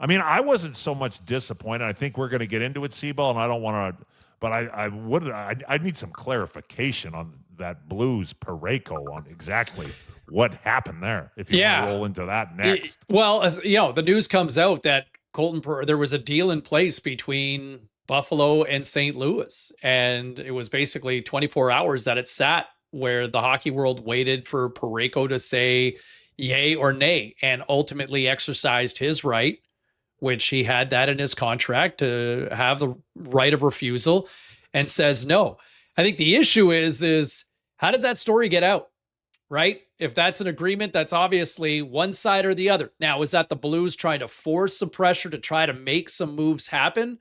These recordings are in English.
I mean, I wasn't so much disappointed. I think we're going to get into it, Seaball, and I don't want to, but I need some clarification on that Blues Parayko on exactly what happened there. If you want to roll into that next. Well, as you know, the news comes out that there was a deal in place between Buffalo and St. Louis, and it was basically 24 hours that it sat where the hockey world waited for Parayko to say yay or nay, and ultimately exercised his right, which he had that in his contract to have the right of refusal, and says no. I think the issue is how does that story get out, right? If that's an agreement, that's obviously one side or the other. Now, is that the Blues trying to force some pressure to try to make some moves happen?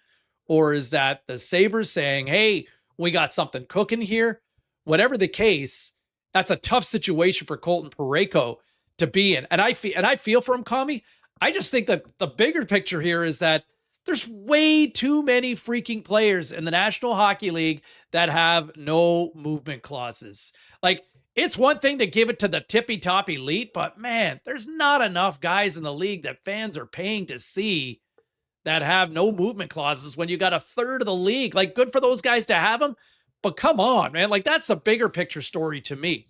Or is that the Sabres saying, hey, we got something cooking here? Whatever the case, that's a tough situation for Colton Parayko to be in. And I feel for him, Commie. I just think that the bigger picture here is that there's way too many freaking players in the National Hockey League that have no movement clauses. Like, it's one thing to give it to the tippy top elite, but man, there's not enough guys in the league that fans are paying to see that have no movement clauses when you got a third of the league. Like, good for those guys to have them, but come on, man. Like, that's a bigger picture story to me.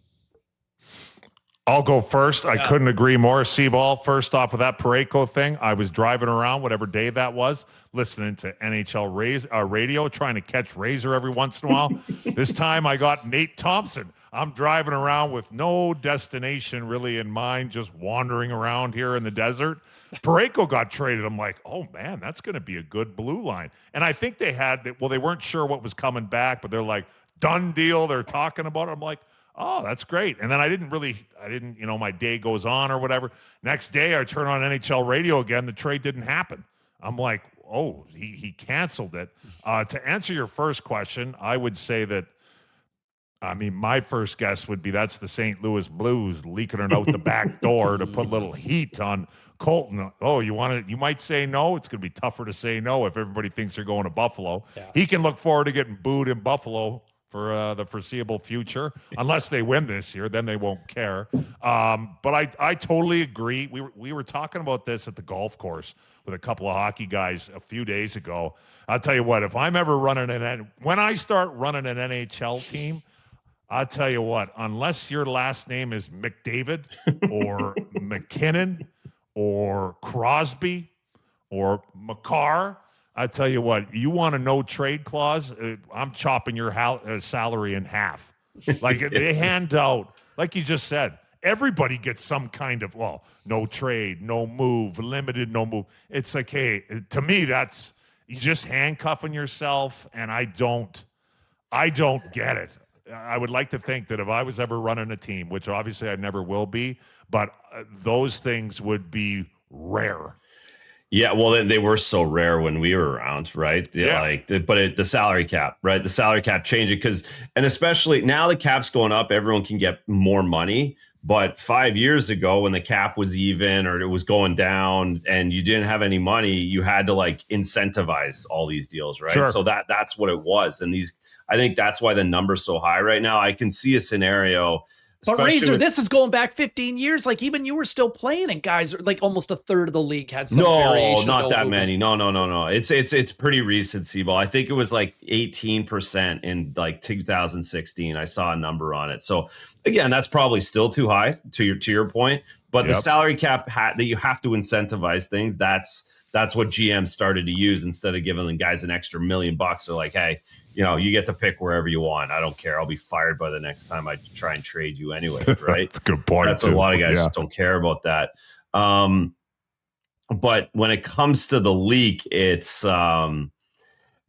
I'll go first. I couldn't agree more. Seaball, first off with that Parayko thing, I was driving around, whatever day that was, listening to NHL radio, trying to catch Razor every once in a while. This time I got Nate Thompson. I'm driving around with no destination really in mind, just wandering around here in the desert. Parayko got traded. I'm like, oh, man, that's going to be a good blue line. And I think they weren't sure what was coming back, but they're like, done deal. They're talking about it. I'm like, oh, that's great. And then I didn't, my day goes on or whatever. Next day, I turn on NHL radio again. The trade didn't happen. I'm like, oh, he canceled it. To answer your first question, I would say that, my first guess would be that's the St. Louis Blues leaking it out the back door to put a little heat on Colton. Oh, you might say no. It's going to be tougher to say no if everybody thinks you're going to Buffalo. Yeah. He can look forward to getting booed in Buffalo for the foreseeable future, unless they win this year, then they won't care. But I totally agree. We were talking about this at the golf course with a couple of hockey guys a few days ago. I'll tell you what, if I'm ever when I start running an NHL team, I'll tell you what, unless your last name is McDavid or McKinnon or Crosby or McCarr, I tell you what, you want a no trade clause? I'm chopping your salary in half. Like they hand out, like you just said, everybody gets some kind of, no trade, no move, limited, no move. It's like, hey, to me, that's, you just handcuffing yourself, and I don't get it. I would like to think that if I was ever running a team, which obviously I never will be, but those things would be rare. Yeah, well, they were so rare when we were around, right? Yeah. The salary cap, right? The salary cap changing and especially now the cap's going up, everyone can get more money. But 5 years ago, when the cap was even or it was going down and you didn't have any money, you had to incentivize all these deals, right? Sure. So that's what it was. And I think that's why the number's so high right now. I can see a scenario. But Razor, this is going back 15 years. Like, even you were still playing, and guys, almost a third of the league had some variation. Not that many. No. It's pretty recent, Seaball. I think it was 18% in 2016. I saw a number on it. So again, that's probably still too high to your point. But the salary cap that you have to incentivize things. That's what GM started to use instead of giving the guys an extra $1 million. They're like, hey, you get to pick wherever you want. I don't care. I'll be fired by the next time I try and trade you anyway, right? That's a good point. That's a lot of guys just don't care about that. But when it comes to the leak, it's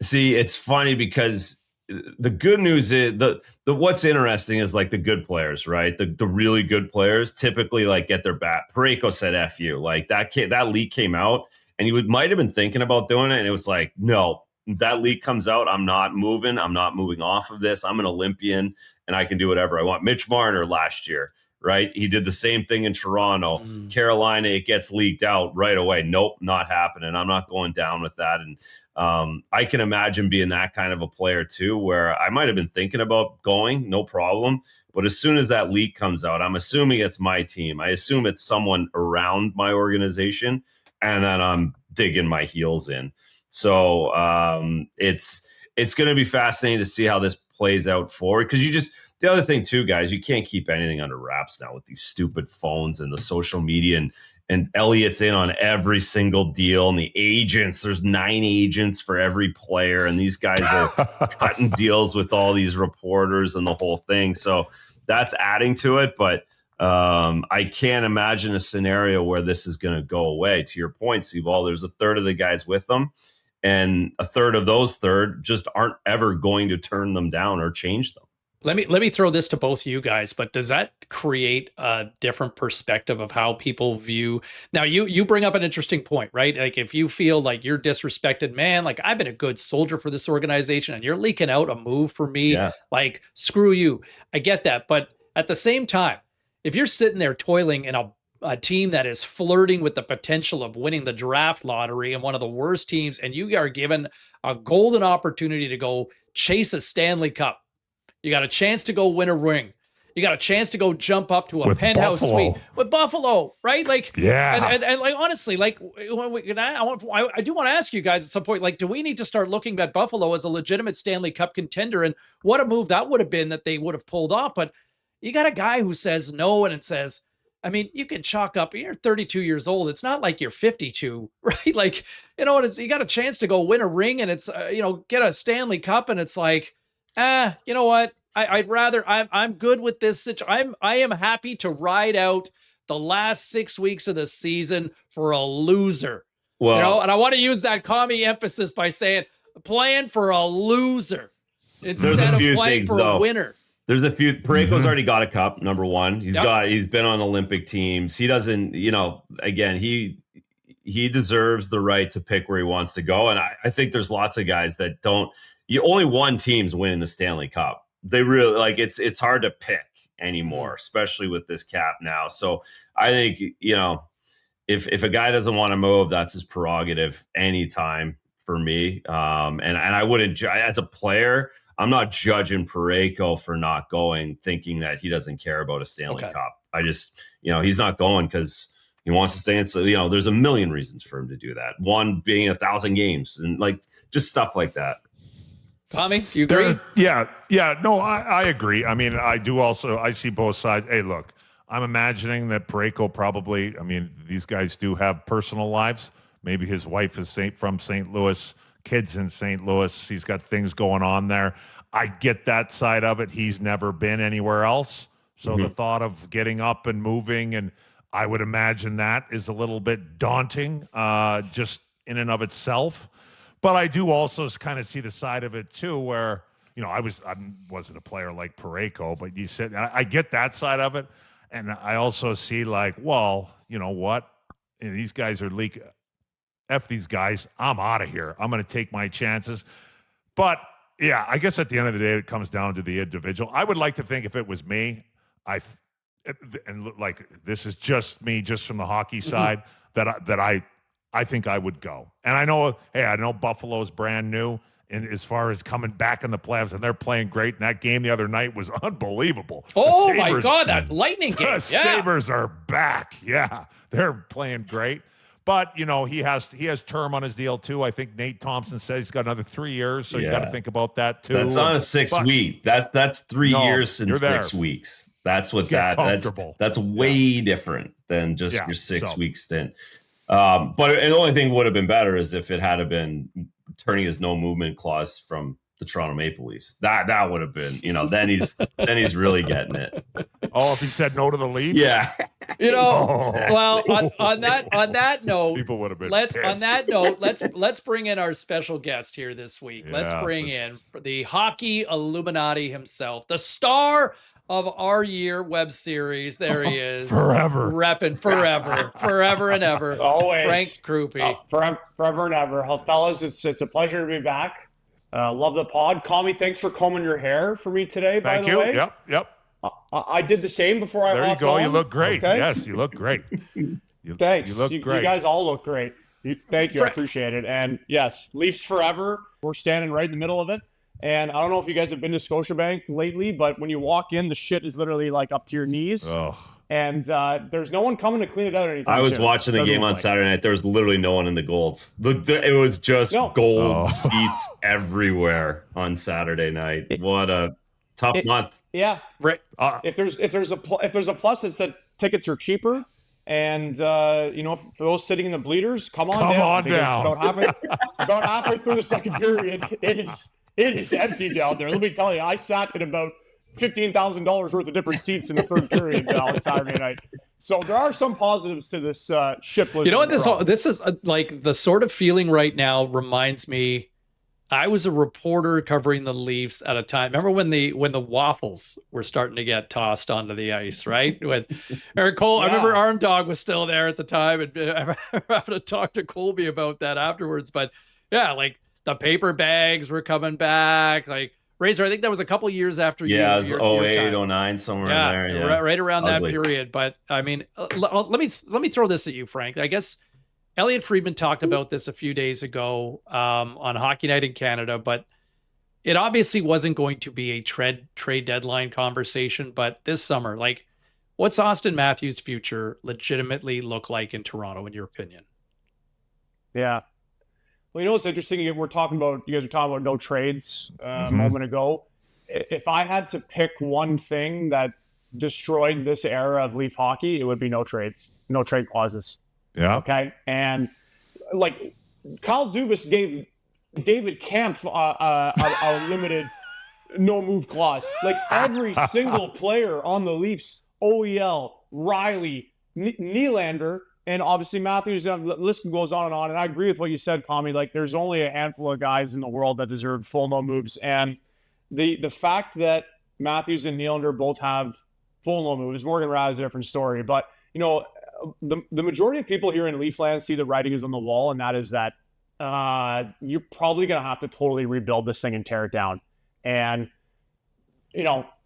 it's funny because the good news is the what's interesting is the good players, right? The really good players typically get their bat. Parayko said F you. That leak came out. And he might have been thinking about doing it. And it was no, that leak comes out. I'm not moving. I'm not moving off of this. I'm an Olympian and I can do whatever I want. Mitch Marner last year, right? He did the same thing in Toronto. Carolina, it gets leaked out right away. Nope, not happening. I'm not going down with that. And I can imagine being that kind of a player too, where I might have been thinking about going, no problem. But as soon as that leak comes out, I'm assuming it's my team. I assume it's someone around my organization. And then I'm digging my heels in. So it's going to be fascinating to see how this plays out forward. Because the other thing too, guys, you can't keep anything under wraps now with these stupid phones and the social media, and Elliott's in on every single deal, and the agents, there's 9 agents for every player, and these guys are cutting deals with all these reporters and the whole thing. So that's adding to it. But I can't imagine a scenario where this is going to go away. To your point, Seaball, there's a third of the guys with them, and a third of those just aren't ever going to turn them down or change them. Let me throw this to both you guys, but does that create a different perspective of how people view? Now, you bring up an interesting point, right? Like, if you feel like you're disrespected, man, like, I've been a good soldier for this organization and you're leaking out a move for me, like, screw you. I get that. But at the same time, if you're sitting there toiling in a team that is flirting with the potential of winning the draft lottery and one of the worst teams, and you are given a golden opportunity to go chase a Stanley Cup, you got a chance to go win a ring. You got a chance to go jump up to a penthouse suite with Buffalo, right? Like, yeah. And like, honestly, like, I do want to ask you guys at some point, like, do we need to start looking at Buffalo as a legitimate Stanley Cup contender? And what a move that would have been that they would have pulled off. But you got a guy who says no, and it says, I mean, you can chalk up, you're 32 years old. It's not like you're 52, right? Like, you know what? You got a chance to go win a ring, and it's, get a Stanley Cup, and it's like, you know what? I'd rather, I'm good with this. I am happy to ride out the last 6 weeks of the season for a loser. Well, and I want to use that commie emphasis by saying playing for a loser instead of playing for a winner. There's a few. Parayko's already got a cup. Number one, he's been on Olympic teams. He doesn't, again, he deserves the right to pick where he wants to go. And I think there's lots of guys that don't. Only one team's winning the Stanley Cup. They really it's hard to pick anymore, especially with this cap now. So I think, if a guy doesn't want to move, that's his prerogative anytime for me. And I wouldn't, as a player, I'm not judging Parayko for not going, thinking that he doesn't care about a Stanley Cup. I just, he's not going because he wants to stay in. So, there's a million reasons for him to do that. One being 1,000 games and just stuff like that. Tommy, you agree? No, I agree. I mean, I see both sides. Hey, look, I'm imagining that Parayko probably, these guys do have personal lives. Maybe his wife is from St. Louis, kids in St. Louis. He's got things going on there. I get that side of it. He's never been anywhere else. So the thought of getting up and moving, and I would imagine that is a little bit daunting just in and of itself. But I do also kind of see the side of it too, where I wasn't a player like Parayko, but you said I get that side of it, and I also see well, you know what, these guys are leaking. F these guys, I'm out of here. I'm going to take my chances. But yeah, I guess at the end of the day, it comes down to the individual. I would like to think if it was me, this is just me, just from the hockey side, that I think I would go. And I know Buffalo's brand new, and as far as coming back in the playoffs, and they're playing great. And that game the other night was unbelievable. Oh my God, that lightning game! The Sabres are back. Yeah, they're playing great. But he has term on his deal too. I think Nate Thompson said he's got another 3 years, so you got to think about that too. That's on a 6 week. That's 3 years since 6 weeks. That's what that's way different than just your 6 week stint. But the only thing would have been better is if it had been turning his no movement clause from the Toronto Maple Leafs. That would have been, then he's really getting it. Oh, if he said no to the Leafs? Yeah. Well, on that note, people would have been let's bring in our special guest here this week. Yeah, let's bring in the hockey Illuminati himself, the star of our year web series. There he is. Forever. Repping forever and ever. Always. Frank Krupe. Forever and ever. Fellas, it's a pleasure to be back. Love the pod. Commie, thanks for combing your hair for me today, by the way. Yep. I did the same before I hopped on. There you go. You look great. Okay? Yes, you look great. Thanks. You look great. You guys all look great. Thank you. I appreciate it. And yes, Leafs forever. We're standing right in the middle of it. And I don't know if you guys have been to Scotiabank lately, but when you walk in, the shit is literally like up to your knees. Oh. And there's no one coming to clean it out anytime I was soon. watching the Doesn't game look on like. Saturday night. There was literally no one in the golds. It was just gold Oh. seats everywhere on Saturday night. What a tough month. Yeah. Right. If there's a plus, it's that tickets are cheaper. And for those sitting in the bleeders, come on down. About halfway through the second period, it is empty down there. Let me tell you, I sat in about $15,000 worth of different seats in the third period on Saturday night. So there are some positives to this ship. You know what this is like? The sort of feeling right now reminds me. I was a reporter covering the Leafs at a time. Remember when the waffles were starting to get tossed onto the ice, right? When Eric Cole, I remember Arm Dog was still there at the time, and I having to talk to Colby about that afterwards. But yeah, like the paper bags were coming back. Like Razor, I think that was a couple years after you. Yeah, it was 08, 09, somewhere in there. Yeah, right around Ugly. that period. But I mean, let me throw this at you, Frank. I guess Elliot Friedman talked about this a few days ago on Hockey Night in Canada, but it obviously wasn't going to be a trade deadline conversation. But this summer, like, what's Auston Matthews' future legitimately look like in Toronto, in your opinion? Yeah. Well, what's interesting? You guys were talking about no trades a moment ago. If I had to pick one thing that destroyed this era of Leaf hockey, it would be no trades, no trade clauses. Yeah. Okay. And like Kyle Dubas gave David Kampf a limited no move clause. Like every single player on the Leafs, OEL, Riley, Nylander, and obviously Matthews, the list goes on. And I agree with what you said, Tommy. Like there's only a handful of guys in the world that deserve full no moves. And the fact that Matthews and Nylander both have full no moves, Morgan Raz is a different story. But, the majority of people here in Leafland see the writing is on the wall, and that is that you're probably going to have to totally rebuild this thing and tear it down. And,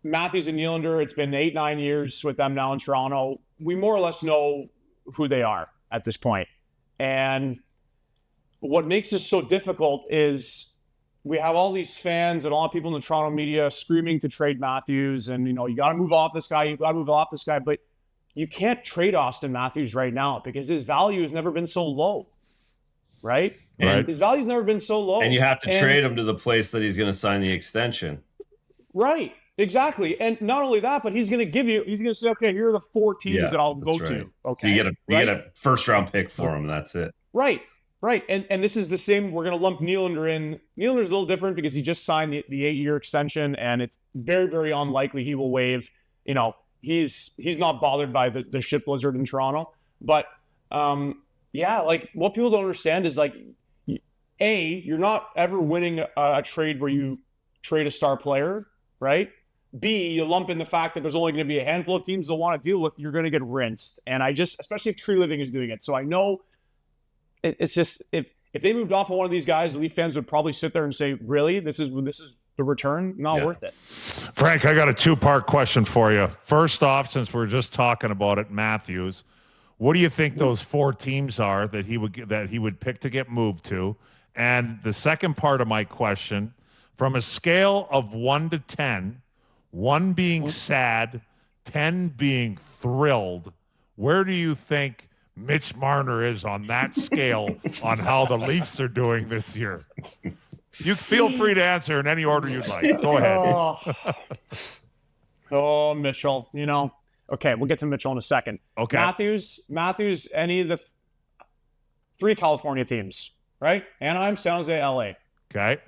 Matthews and Nylander, it's been 8-9 years with them now in Toronto. We more or less know who they are at this point. And what makes this so difficult is we have all these fans and all people in the Toronto media screaming to trade Matthews and, you got to move off this guy, but you can't trade Auston Matthews right now because his value has never been so low, right? Right. His value's never been so low. And you have to trade him to the place that he's going to sign the extension. Right, exactly. And not only that, but he's going to say, okay, here are the 4 teams that I'll go to. Okay. So you get a first round pick for him. That's it. Right. And this is the same. We're going to lump Nylander in. Nylander's a little different because he just signed the 8-year extension, and it's very, very unlikely he will waive. He's not bothered by the shit blizzard in Toronto. But like what people don't understand is like, A, you're not ever winning a trade where you trade a star player, right? B, you lump in the fact that there's only going to be a handful of teams they'll want to deal with. You're going to get rinsed. And especially if Tree Living is doing it. So I know it's just if they moved off of one of these guys, the Leaf fans would probably sit there and say, really? This is the return? Not worth it. Frank, I got a 2-part question for you. First off, since we're just talking about it, Matthews, what do you think those 4 teams are that he would pick to get moved to? And the second part of my question, from a scale of 1 to 10, 1 being sad, 10 being thrilled, where do you think Mitch Marner is on that scale on how the Leafs are doing this year? You feel free to answer in any order you'd like. Go ahead. Oh, Mitchell, Okay, we'll get to Mitchell in a second. Okay. Matthews, any of the 3 California teams, right? Anaheim, San Jose, LA. Okay.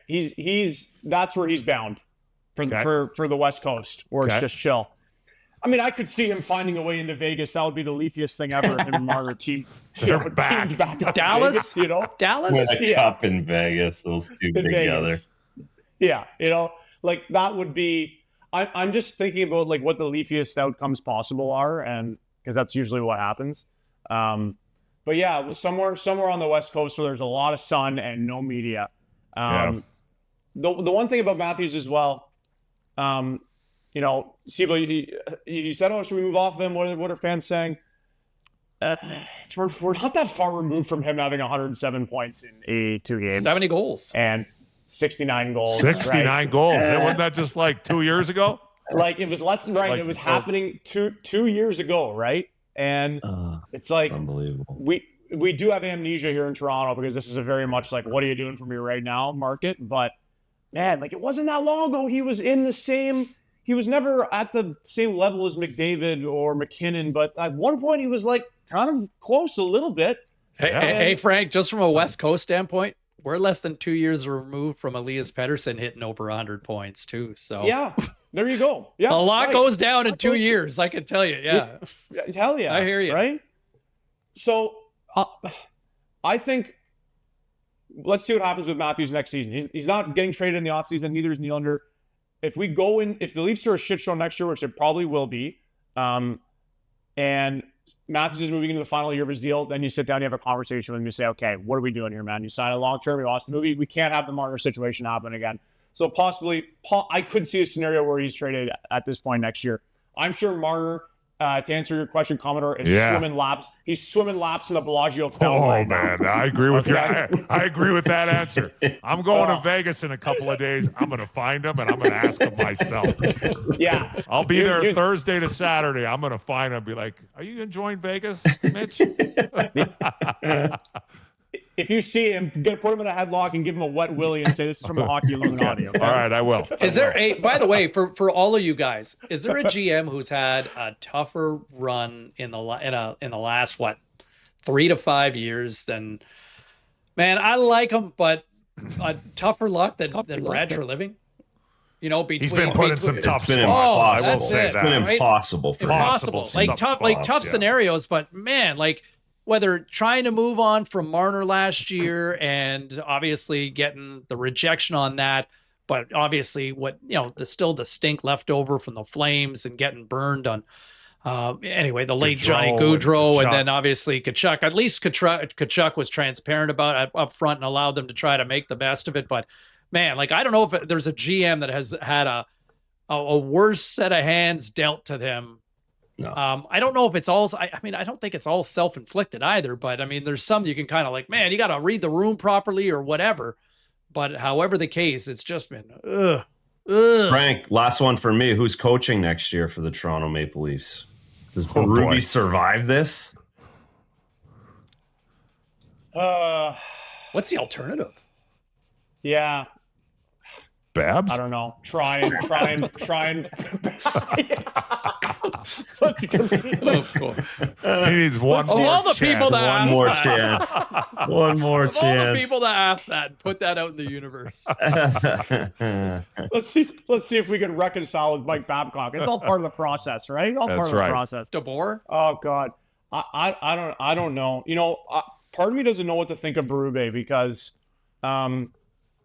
He's that's where he's bound for the West Coast, where it's just chill. I mean, I could see him finding a way into Vegas. That would be the leafiest thing ever. Him and Marner teamed back up Dallas, Vegas, Dallas, with a cup in Vegas. Those two together. Yeah, like that would be. I'm just thinking about like what the leafiest outcomes possible are, and because that's usually what happens. But yeah, somewhere on the West Coast where there's a lot of sun and no media. The one thing about Matthews as well, Sibo, you said, "Oh, should we move off of him?" What are fans saying? We're not that far removed from him having 107 points in 82 games, 70 goals, and 69 goals. 69 right? goals. Wasn't that just like 2 years ago? Like it was less than right. Like, it was happening two years ago, right? And it's like Unbelievable. we do have amnesia here in Toronto because this is a very much like, what are you doing for me right now market? But man, like it wasn't that long ago. He was never at the same level as McDavid or McKinnon, but at one point he was like kind of close a little bit. Hey, Frank, just from a West Coast standpoint, we're less than 2 years removed from Elias Pettersson hitting over 100 points too. So yeah, there you go. Yeah, a lot goes down in 2 years, I can tell you. Yeah. Hell yeah. I hear you. Right? So I think let's see what happens with Matthews next season. He's not getting traded in the offseason, neither is Nylander. If the Leafs are a shit show next year, which it probably will be, and Matthews is moving into the final year of his deal, then you sit down, you have a conversation with him, you say, okay, what are we doing here, man? You sign a long-term, you lost the movie. We can't have the Marner situation happen again. So possibly, I could see a scenario where he's traded at this point next year. I'm sure Marner, to answer your question, Commodore, is swimming laps. He's swimming laps in the Bellagio fountain right now. Man, I agree with you. I agree with that answer. I'm going to Vegas in a couple of days. I'm going to find him and I'm going to ask him myself. Yeah, I'll be there Thursday to Saturday. I'm going to find him and be like, "Are you enjoying Vegas, Mitch?" If you see him, put him in a headlock and give him a wet willy and say, "This is from the Hockey Illuminati." Okay? All right, I will. Is there by the way, for all of you guys, is there a GM who's had a tougher run in the last 3 to 5 years than, man, I like him, but a tougher luck than Brad Treliving? You know, he's been put in some tough spots. Impossible. I will say It's that. been impossible. Impossible. Like tough scenarios, but man, like whether trying to move on from Marner last year and obviously getting the rejection on that, but obviously still the stink left over from the Flames and getting burned on. Anyway, the late Johnny Gaudreau and then obviously Tkachuk. At least Tkachuk was transparent about it up front and allowed them to try to make the best of it. But man, like I don't know if there's a GM that has had a worse set of hands dealt to them. No. I don't know if it's all. I mean, I don't think it's all self-inflicted either. But I mean, there's some you can kind of like, man, you got to read the room properly or whatever. But however the case, it's just been. Frank, last one for me. Who's coaching next year for the Toronto Maple Leafs? Does Berube survive this? What's the alternative? Yeah. Babs? I don't know. Try and. He needs one more all the chance. people that One asked more that. chance. One more Of chance. all the people that asked that, put that out in the universe. Let's see if we can reconcile with Mike Babcock. It's all part of the process, right? All part of the process. DeBoer? Oh God, I don't know. You know, part of me doesn't know what to think of Berube because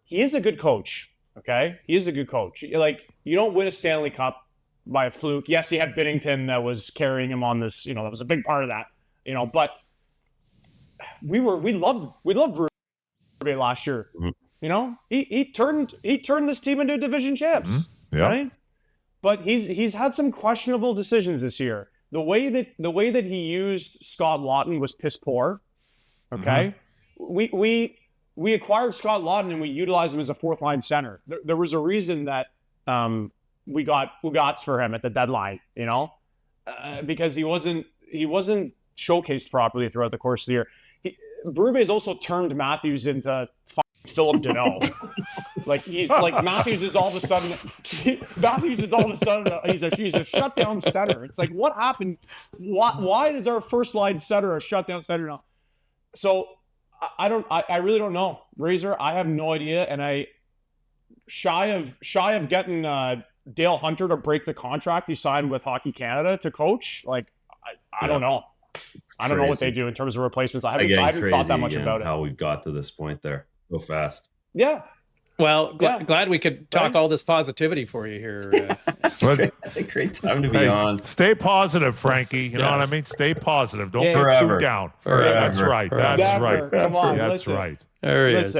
he is a good coach. Okay, he is a good coach. Like, you don't win a Stanley Cup by a fluke. Yes, he had Binnington that was carrying him on this. You know, that was a big part of that. You know, but we loved Berube last year. Mm-hmm. You know, he turned this team into division champs. Mm-hmm. Yeah. Right? But he's had some questionable decisions this year. The way that he used Scott Laughton was piss poor. Okay, mm-hmm. We acquired Scott Laughton and we utilized him as a fourth line center. There was a reason that we got Ugats for him at the deadline, you know, because he wasn't showcased properly throughout the course of the year. Berube has also turned Matthews into Philip Deneau. Matthews is all of a sudden he's a shutdown center. It's like, what happened? Why is our first line center a shutdown center now? So I really don't know. Razor, I have no idea. And I shy of getting Dale Hunter to break the contract he signed with Hockey Canada to coach. Like, I don't know. I don't know what they do in terms of replacements. I haven't thought that much about it. How we've got to this point there so fast. Yeah. Well, glad we could talk all this positivity for you here. Great time to be on. Stay positive, Frankie. You know what I mean? Stay positive. Don't get too down. Forever. That's right. That's right. Come on, that's right. There he is.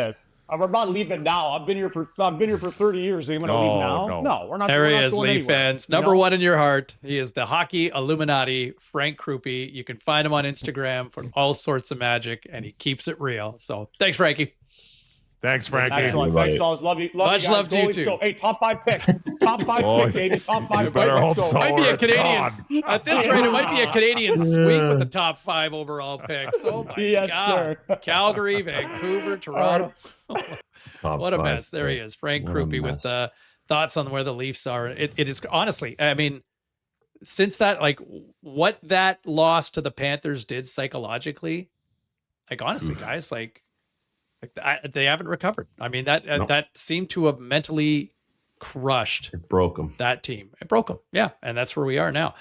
I'm not leaving now. I've been here for 30 years. Are you going to leave now? No, we're not. There he is, Leaf fans. Number one in your heart. He is the Hockey Illuminati, Frank Krupe. You can find him on Instagram for all sorts of magic, and he keeps it real. So thanks, Frankie. Thanks, Frankie. Excellent. Everybody. Thanks, fellas. Love you. Much you guys. love to you Let's too. go. Hey, top 5 pick. Top 5 Boy, pick, baby. Top 5 you pick. better Let's hope go. so. Might be or a it's Canadian. gone. At this rate, it might be a Canadian sweep with the top 5 overall picks. Oh my Yes, God. sir. Calgary, Vancouver, Toronto. Top What a 5 mess. There he pick. is. Frank What a Krupe with mess. thoughts on where the Leafs are. It is honestly, I mean, since that, like what that loss to the Panthers did psychologically, like honestly, guys, they haven't recovered. I mean, that seemed to have mentally crushed It broke them. that team. It broke them. Yeah. And that's where we are now.